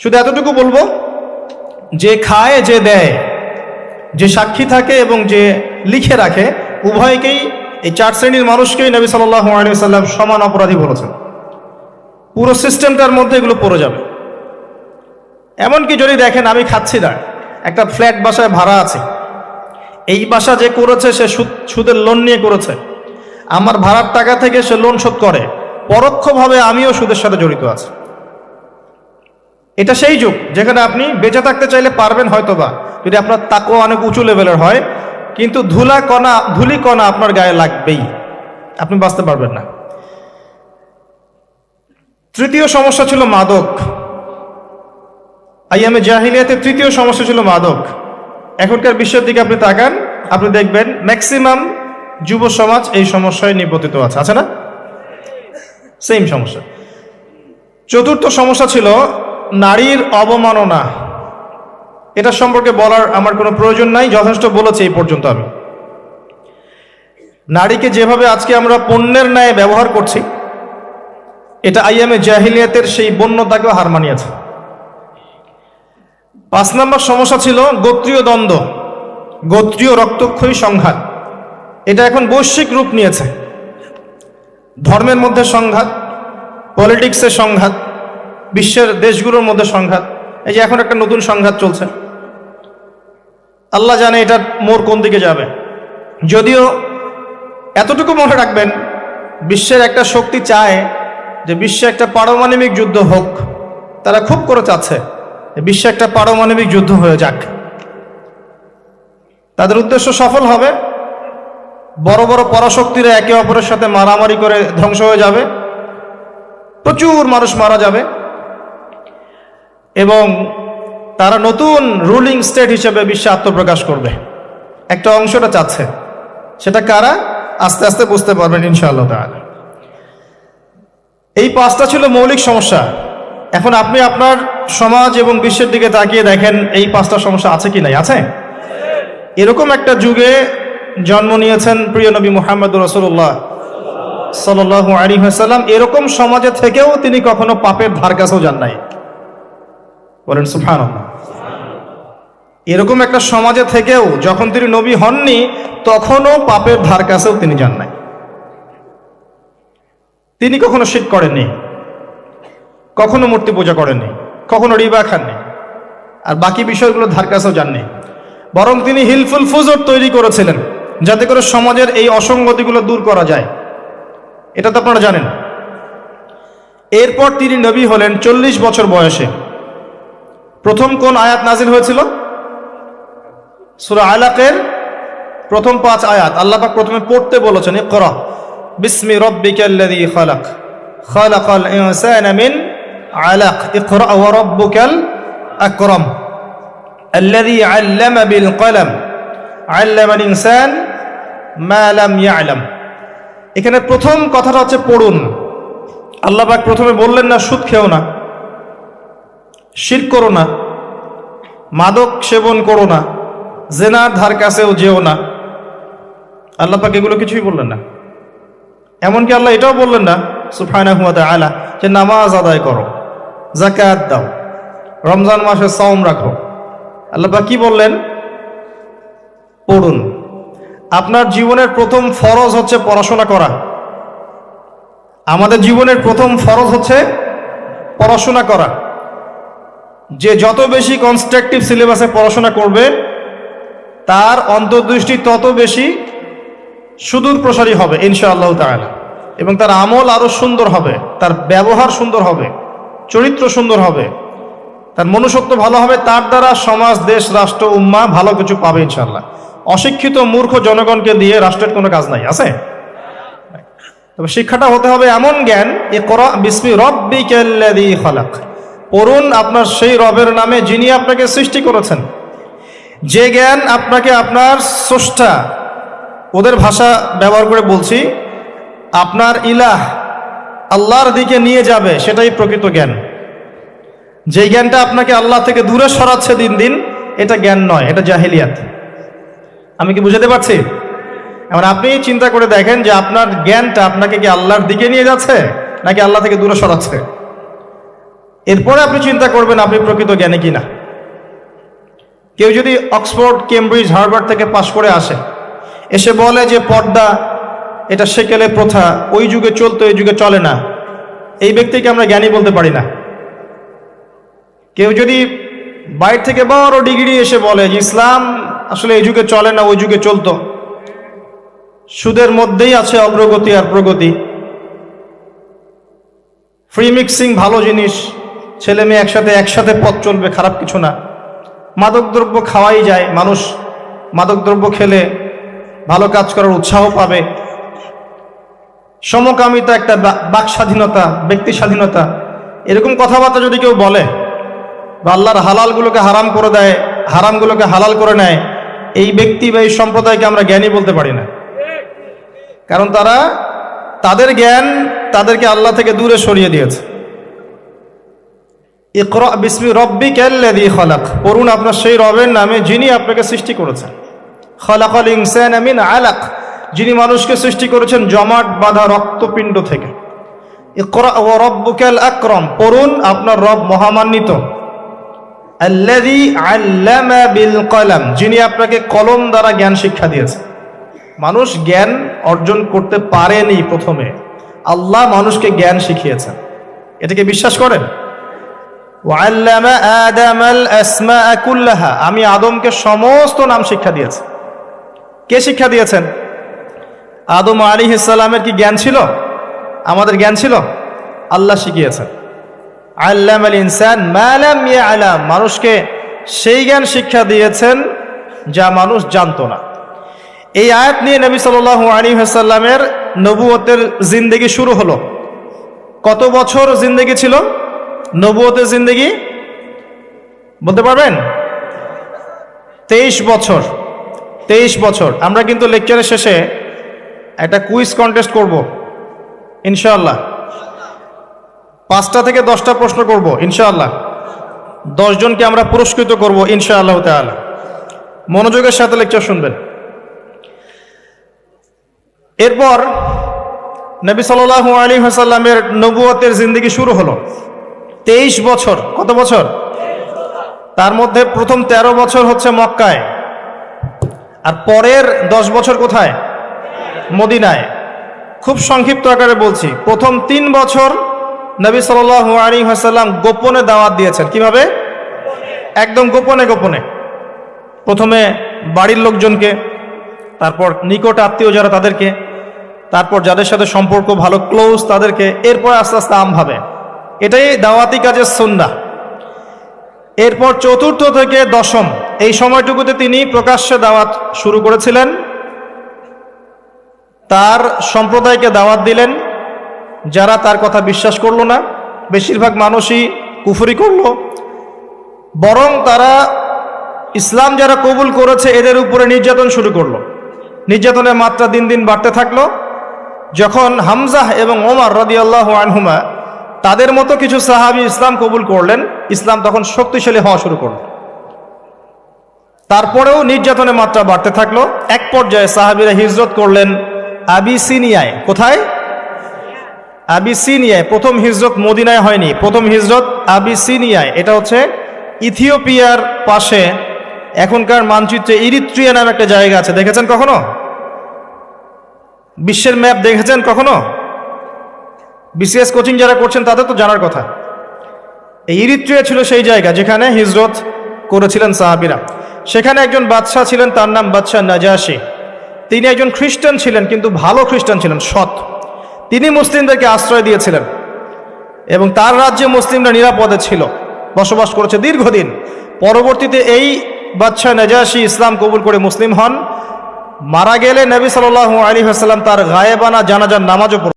শুধু এতটুকু বলবো, যে খায় যে দেয়, যে সাক্ষী থাকে এবং যে লিখে রাখে, উভয়কেই, এই 4 শ্রেণীর মানুষকেই নবী সাল্লাল্লাহু আলাইহি ওয়াসাল্লাম সমান অপরাধী বলেছেন। পুরো সিস্টেমটার মধ্যে এগুলো পড়ে যাবে। এমনকি যদি দেখেন আমি খাচ্ছি না, একটা ফ্ল্যাট বাসায় ভাড়া আছে, এই বাসা যে করেছে সে সুদের লোন নিয়ে করেছে, আমার ভাড়ার টাকা থেকে সে লোন শোধ করে, পরোক্ষভাবে আমিও সুদের সাথে জড়িত আছি। এটা সেই যুগ যেখানে আপনি বেঁচে থাকতে চাইলে পারবেন হয়তোবা, যদি আপনার তাকওয়া অনেক উঁচু লেভেলের হয়, কিন্তু ধুলি কণা আপনার গায়ে লাগবেই, আপনি বাঁচতে পারবেন না। তৃতীয় সমস্যা ছিল মাদক। আইয়ামে জাহিলিয়াতের তৃতীয় সমস্যা ছিল মাদক। এখনকার বিশ্বের দিকে আপনি তাকান, আপনি দেখবেন ম্যাক্সিমাম যুব সমাজ এই সমস্যায় নিপতিত আছে না? সেম সমস্যা। চতুর্থ সমস্যা ছিল নারীর অবমাননা। এটা সম্পর্কে বলার আমার কোনো প্রয়োজন নাই, যথেষ্ট বলেছি এই পর্যন্ত। আমি নারীকে যেভাবে আজকে আমরা পণ্যের ন্যায় ব্যবহার করছি, এটা আইয়ামে জাহিলিয়াতের সেই বন্যতাকেও হার মানিয়েছে। 5 নম্বর সমস্যা ছিল গোত্রীয় দ্বন্দ্ব, গোত্রীয় রক্তক্ষয়ী সংঘাত। এটা এখন বৈশ্বিক রূপ নিয়েছে। ধর্মের মধ্যে সংঘাত, পলিটিক্সের সংঘাত, বিশ্বের দেশগুলোর মধ্যে সংঘাত। এই যে এখন একটা নতুন সংঘাত চলছে, আল্লাহ জানে এটার মোড় কোন দিকে যাবে। যদিও এতটুকু মনে রাখবেন, বিশ্বের একটা শক্তি চায় যে বিশ্বে একটা পারমাণবিক যুদ্ধ হোক। তারা খুব করে চাচ্ছে বিশ্বে একটা পারমাণবিক যুদ্ধ হয়ে যাক। তাদের উদ্দেশ্য সফল হবে, বড় বড় পরাশক্তিরা একে অপরের সাথে মারামারি করে ধ্বংস হয়ে যাবে, প্রচুর মানুষ মারা যাবে, এবং তারা নতুন রুলিং স্টেট হিসেবে বিশ্বে আত্মপ্রকাশ করবে। একটা অংশটা চাচ্ছে, সেটা কারা আস্তে আস্তে বুঝতে পারবেন ইনশাআল্লাহ তাআলা। এই 5টা ছিল মৌলিক সমস্যা। এখন আপনি আপনার সমাজ এবং বিশ্বের দিকে তাকিয়ে দেখেন এই 5টা সমস্যা আছে কি নাই? আছে। এরকম একটা যুগে জন্ম নিয়েছেন প্রিয় নবী মুহাম্মদুর রাসূলুল্লাহ সাল্লাল্লাহু আলাইহি ওয়াসাল্লাম। এরকম সমাজে থেকেও তিনি কখনো পাপের ধার কাছেও যান নাই। বলেন সুবহানাল্লাহ। এরকম একটা সমাজে থেকেও যখন তিনি নবী হননি, তখনও পাপের ধার কাছেও তিনি যান নাই। তিনি কখনো শিরক করেননি, কখনো মূর্তি পূজা করেননি, কখনো রিবা খাননি, আর বাকি বিষয়গুলো ধার কাছেও যাননি। বরং তিনি হিলফুল ফুজুর তৈরি করেছিলেন যাতে করে সমাজের এই অসঙ্গতিগুলো দূর করা যায়। এটা তো আপনারা জানেন। এরপর তিনি নবী হলেন 40 বছর বয়সে। প্রথম কোন আয়াত নাজিল হয়েছিল? সূরা আলাকের প্রথম 5 আয়াত আল্লাহ পাক প্রথমে পড়তে বলেছেন, ইকরা বিসমি রাব্বিকাল্লাযী খালাক খালাকাল ইনসানা মিন আলাক ইকরা ওয়া রাব্বুকাল আকরাম আল্লাযী আল্লামা বিল কলম আল্লামাল ইনসান মা লাম ইয়ালাম। এখানে প্রথম কথাটা হচ্ছে পড়ুন। আল্লাহ পাক প্রথমে বললেন না সুদ খেও না, শিরক করো না, মাদক সেবন করো না, জেনার ধার কাছেও যেও না। আল্লাহ পাক এগুলো কিছুই বললেন না। এমনকি আল্লাহ এটাও বললেন না সুবহানাহু ওয়া তাআলা যে নামাজ আদায় করো, যাকাত দাও, রমজান মাসে সাওম রাখো। আল্লাহ পাক কি বললেন? পড়ুন। আপনার জীবনের প্রথম ফরজ হচ্ছে পড়াশোনা করা। আমাদের জীবনের প্রথম ফরজ হচ্ছে পড়াশোনা করা। যে যত বেশি কনস্ট্রাকটিভ সিলেবাসে পড়াশোনা করবে, তার অন্তর্দৃষ্টি তত বেশি সুদূর প্রসারী হবে ইনশাআল্লাহ তাআলা, এবং তার আমল আরো সুন্দর হবে, তার ব্যবহার সুন্দর হবে, চরিত্র সুন্দর হবে, তার মনুষ্যত্ব ভালো হবে। তার দ্বারা সমাজ, দেশ, রাষ্ট্র, উম্মাহ ভালো কিছু পাবে ইনশাআল্লাহ। অশিক্ষিত মূর্খ জনগণকে দিয়ে রাষ্ট্রের কোনো কাজ নাই, আছে? তবে শিক্ষাটা হতে হবে এমন জ্ঞান, ইকরা বিসমি রাব্বিকাল্লাযী খালাক। পড়ুন আপনার সেই রবের নামে যিনি আপনাকে সৃষ্টি করেছেন। যে জ্ঞান আপনাকে আপনার স্রষ্টা, ওদের ভাষা ব্যবহার করে বলছি, আপনার ইলাহ আল্লাহর দিকে নিয়ে যাবে, সেটাই প্রকৃত জ্ঞান। যে জ্ঞানটা আপনাকে আল্লাহ থেকে দূরে সরাচ্ছে দিন দিন, এটা জ্ঞান নয়, এটা জাহেলিয়াত। আমি কি বুঝাতে পারছি? এবার আপনি চিন্তা করে দেখেন যে আপনার জ্ঞানটা আপনাকে কি আল্লাহর দিকে নিয়ে যাচ্ছে নাকি আল্লাহ থেকে দূরে সরাচ্ছে? এরপরে আপনি চিন্তা করবেন আপনি প্রকৃত জ্ঞানী কিনা। কেউ যদি অক্সফোর্ড, কেমব্রিজ, হার্ভার্ড থেকে পাশ করে আসে, এসে বলে যে পর্দা এটা সেকেলে প্রথা, ওই যুগে চলতো এই যুগে চলে না, এই ব্যক্তিকে আমরা জ্ঞানী বলতে পারি না। কেউ যদি বাইরে থেকে বড় ডিগ্রি এসে বলে যে ইসলাম আসলে এই যুগে চলে না ওই যুগে চলতো, সুদের মধ্যেই আছে অগ্রগতি আর প্রগতি, ফ্রি মিক্সিং ভালো জিনিস, ছেলে মেয়ে একসাথে পথ চলবে, খারাপ কিছু না, মাদকদ্রব্য খাওয়াই যায়, মানুষ মাদকদ্রব্য খেলে ভালো কাজ করার উৎসাহ পাবে, সমকামিতা একটা বাক স্বাধীনতা, ব্যক্তি স্বাধীনতা, এরকম কথাবার্তা যদি কেউ বলে বা আল্লাহর হালালগুলোকে হারাম করে দেয়, হারামগুলোকে হালাল করে নেয়, এই ব্যক্তি বা এই সম্প্রদায়কে আমরা জ্ঞানী বলতে পারি না। কারণ তাদের জ্ঞান তাদেরকে আল্লাহ থেকে দূরে সরিয়ে দিয়েছে। ইকরা বিসমি রব্বিকাল্লাযী খালাক, পড়ুন আপনার সেই রবের নামে যিনি আপনাকে সৃষ্টি করেছেন। খালাকাল ইনসানা মিন আলাক, যিনি মানুষকে সৃষ্টি করেছেন জমাট বাঁধা রক্তপিণ্ড থেকে। ইকরা ওয়া রব্বুকাল আকরাম, পড়ুন আপনার রব মহামান্বিত। আল্লাযী আল্লামা বিল কলম, যিনি আপনাকে কলম দ্বারা জ্ঞান শিক্ষা দিয়েছে। মানুষ জ্ঞান অর্জন করতে পারেনি, প্রথমে আল্লাহ মানুষকে জ্ঞান শিখিয়েছেন। এটাকে বিশ্বাস করেন? ওয়াল্লামা আদামাল আসমাআ কুল্লাহা, আমি আদমকে সমস্ত নাম শিক্ষা দিয়েছি। কে শিক্ষা দিয়েছেন? আদম আলাইহিস সালামের কি জ্ঞান ছিল? আমাদের জ্ঞান ছিল? আল্লাহ শিখিয়েছেন। আল্লামাল ইনসান মা লাম ইয়ালাম, মানুষকে সেই জ্ঞান শিক্ষা দিয়েছেন যা মানুষ জানতো না। এই আয়াত নিয়ে নবী সাল্লাল্লাহু আলাইহি ওয়াসাল্লামের নবুয়তের জিন্দেগি শুরু হলো। কত বছর জিন্দেগি ছিল নবুয়তের জিন্দেগি? বলতে পারবেন? 23 বছর। 23 বছর। আমরা কিন্তু লেকচারের শেষে একটা কুইজ কন্টেস্ট করব ইনশাআল্লাহ। 5টা থেকে 10টা প্রশ্ন করব ইনশাআল্লাহ। 10 জনকে আমরা পুরস্কৃত করব ইনশাআল্লাহ তাআলা। মনোযোগের সাথে লেকচার শুনবেন। এরপর নবী সাল্লাল্লাহু আলাইহি ওয়াসাল্লামের নবুয়তের জিন্দেগি শুরু হলো। 23 বছর। কত বছর? তার মধ্যে প্রথম 13 বছর হচ্ছে মক্কায়, আর পরের 10 বছর কোথায়? মদিনায়। খুব সংক্ষিপ্ত আকারে বলছি, প্রথম 3 বছর নবী সাল্লাল্লাহু আলাইহি ওয়াসাল্লাম গোপনে দাওয়াত দিয়েছেন। কিভাবে? একদম গোপনে গোপনে। প্রথমে বাড়ির লোকজনকে, তারপর নিকট আত্মীয় যারা তাদেরকে, তারপর যাদের সাথে সম্পর্ক ভালো ক্লোজ তাদেরকে, এরপর আস্তে আস্তে আমভাবে। এটাই দাওয়াতি কাজের সুন্নাহ। এরপর 4র্থ থেকে 10ম এই সময়টুকুতে তিনি প্রকাশ্যে দাওয়াত শুরু করেছিলেন। তার সম্প্রদায়কে দাওয়াত দিলেন, যারা তার কথা বিশ্বাস করলো না, বেশিরভাগ মানুষই কুফরি করলো, বরং তারা ইসলাম যারা কবুল করেছে এদের উপরে নির্যাতন শুরু করলো। নির্যাতনের মাত্রা দিন দিন বাড়তে থাকলো। যখন হামজাহ এবং ওমর রাদিয়াল্লাহু আনহুমা তাদের মতো কিছু সাহাবী ইসলাম কবুল করলেন, ইসলাম তখন শক্তিশালী হওয়া শুরু করল। তারপরেও নির্যাতনের মাত্রা বাড়তে থাকলো। এক পর্যায়ে সাহাবীরা হিজরত করলেন আবিসিনিয়ায়। কোথায়? আবিসিনিয়ায়। প্রথম হিজরত মদিনায় হয়নি, প্রথম হিজরত আবিসিনিয়ায়। এটা হচ্ছে ইথিওপিয়ার পাশে, এখনকার মানচিত্রে ইরিত্রিয়া নামে একটা জায়গা আছে। দেখেছেন কখনো? বিশ্বের ম্যাপ দেখেছেন কখনো? বিসিএস কোচিং যারা করছেন তাদের তো জানার কথা। এই ইরিত্রিয়া ছিল সেই জায়গা যেখানে হিজরত করেছিলেন সাহাবীরা। সেখানে একজন বাদশাহ ছিলেন, তার নাম বাদশাহ নাজাশী। তিনি একজন খ্রিস্টান ছিলেন, কিন্তু ভালো খ্রিস্টান ছিলেন, সৎ। তিনি মুসলিমদেরকে আশ্রয় দিয়েছিলেন এবং তার রাজ্যে মুসলিমরা নিরাপদে ছিল, বসবাস করেছে দীর্ঘদিন। পরবর্তীতে এই বাদশাহ নাজাশী ইসলাম কবুল করে মুসলিম হন। মারা গেলে নবী সাল্লাল্লাহু আলাইহি ওয়াসাল্লাম তার গায়েবানা জানাজার নামাজও